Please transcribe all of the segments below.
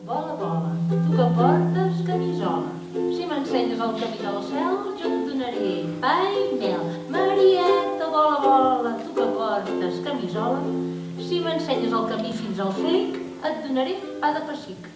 Vola, vola, tu que portes camisola. Si m'ensenyes el camí del cel, jo et donaré pa i mel. Marieta, vola, vola, tu que portes camisola. Si m'ensenyes el camí fins al flic, et donaré pa de pessic.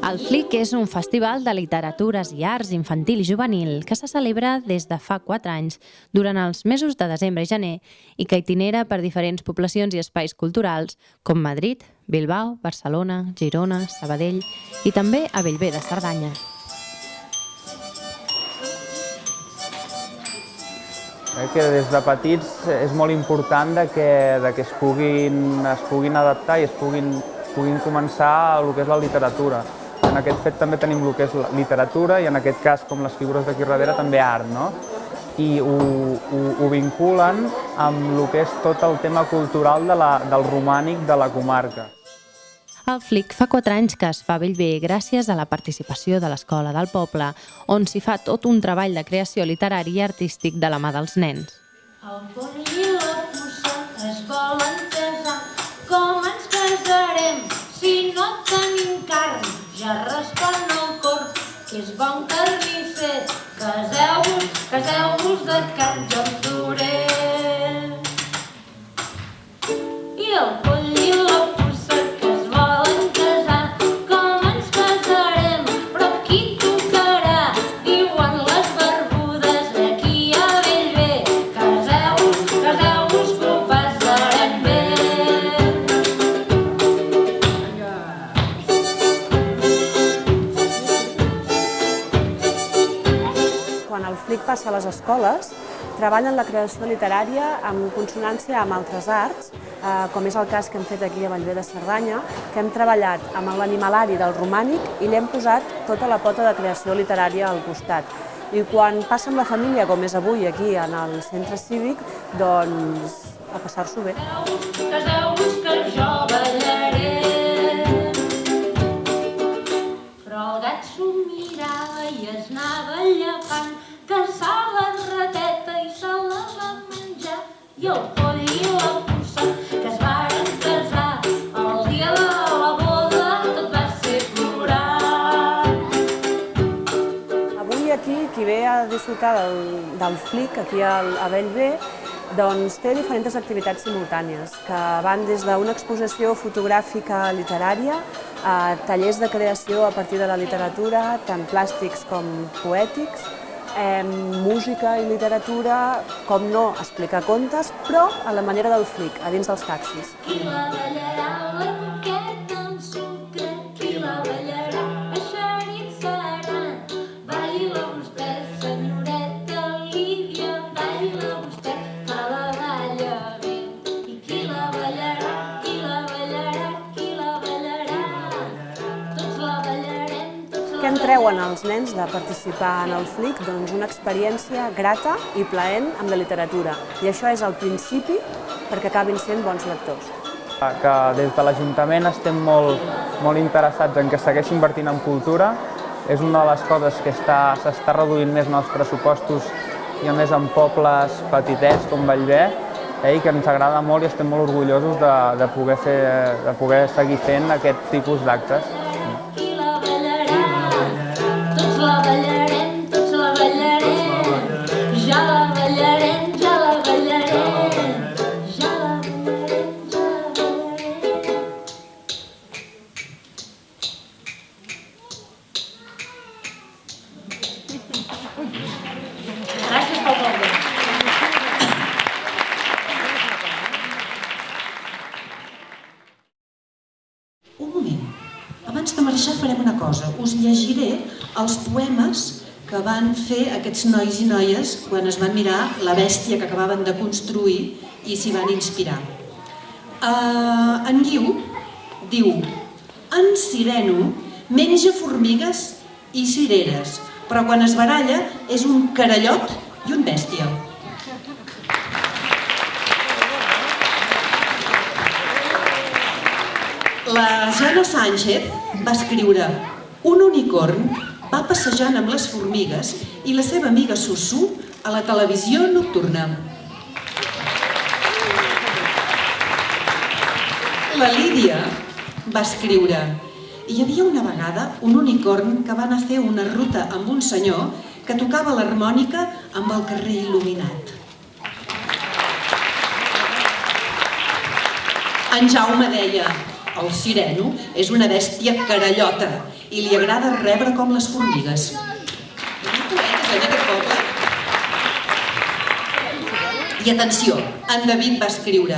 El FLIC és un festival de literatures i arts infantil i juvenil que se celebra des de fa 4 anys durant els mesos de desembre i gener i que itinera per diferents poblacions i espais culturals com Madrid, Bilbao, Barcelona, Girona, Sabadell i també a Bellver de Cerdanya. Que des de petits és molt important que es puguin adaptar i es puguin començar el que és la literatura. En aquest fet també tenim el que és la literatura i en aquest cas, com les figures d'aquí darrere, també art, no? I ho vinculen amb el que és tot el tema cultural del romànic de la comarca. El FLIC fa 4 anys que es fa a Bellver gràcies a la participació de l'Escola del Poble, on s'hi fa tot un treball de creació literari i artístic de la mà dels nens. El poll i la puça es volen casar. Com ens casarem si no tenim carn? Ja respon el cor, que és bon carnisser. Caseu-vos de carn, jo en duré. I el poll i la puça que es volen casar. Com ens casarem? Però qui tocarà? Diuen les barbudes aquí a Bellver. Caseu-vos que ho passarem bé. Quan el FLIC passa a les escoles, treballen la creació literària en consonància amb altres arts, com és el cas que hem fet aquí a Bellver de Cerdanya, que hem treballat amb l'animalari del romànic i li hem posat tota la pota de creació literària al costat. I quan passa amb la família, com és avui aquí en el centre cívic, doncs a passar-s'ho bé. Caseu-vos que jo ballaré. Però el gat s'ho mirava i es anava llepant, que s'ha la rateta i se la va menjar. I el poll i la puça que es varen casar, el dia de la boda tot va ser plorar. Avui aquí, qui ve a disfrutar del FLIC aquí a Bellver, doncs té diferents activitats simultànies, que van des d'una exposició fotogràfica literària a tallers de creació a partir de la literatura, tant plàstics com poètics, música i literatura, com no explicar contes, però a la manera del FLIC, a dins dels taxis. Qui la ballarà la coqueta amb sucre? Qui la ballarà? Eixerit seran. Baila vostè, senyoreta Lídia, baila vostè, que la balla bé. I qui la ballarà? Qui la ballarà? Qui la ballarà? Tots la ballarem, tots la Què en treuen els nens de participar en el FLIC? Doncs una experiència grata i plaent amb la literatura. I això és el principi perquè acabin sent bons lectors. Que des de l'Ajuntament estem molt interessats en que segueixi invertint en cultura. És una de les coses que s'està reduint més en els pressupostos i a més en pobles petitets com Bellver, i que ens agrada molt i estem molt orgullosos de poder seguir fent aquest tipus d'actes. Qui la ballarà? Tots la ballarem, tots la ballarem. Ja la ballarem, ja la ballarem. Ja la ballarem, ja la ballarem. Gràcies pel poble. Un moment. Abans de marxar farem una cosa. Us llegiré els poemes que van fer aquests nois i noies quan es van mirar la bèstia que acabaven de construir i s'hi van inspirar. En Guiu diu: en Sireno menja formigues i cireres, però quan es baralla és un carallot i un bèstia. La Jana Sánchez va escriure: un unicorn va passejant amb les formigues i la seva amiga Susu a la televisió nocturna. La Lídia va escriure: hi havia una vegada un unicorn que va anar a fer una ruta amb un senyor que tocava l'harmònica amb el carrer il·luminat. En Jaume deia: el sireno és una bèstia carallota i li agrada rebre com les formigues. I atenció, en David va escriure: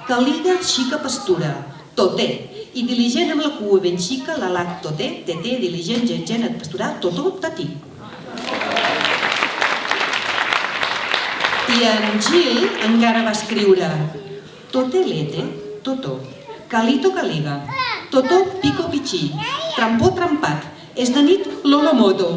caliga xica pastura, toté, i diligent amb la cua ben xica, la lac toté, teté, diligent, gent, et pasturar, totó, tatí. I en Gil encara va escriure: toté lete, totó, calito caliga, totó pico pichí, trampó trampat, és de nit l'olomoto.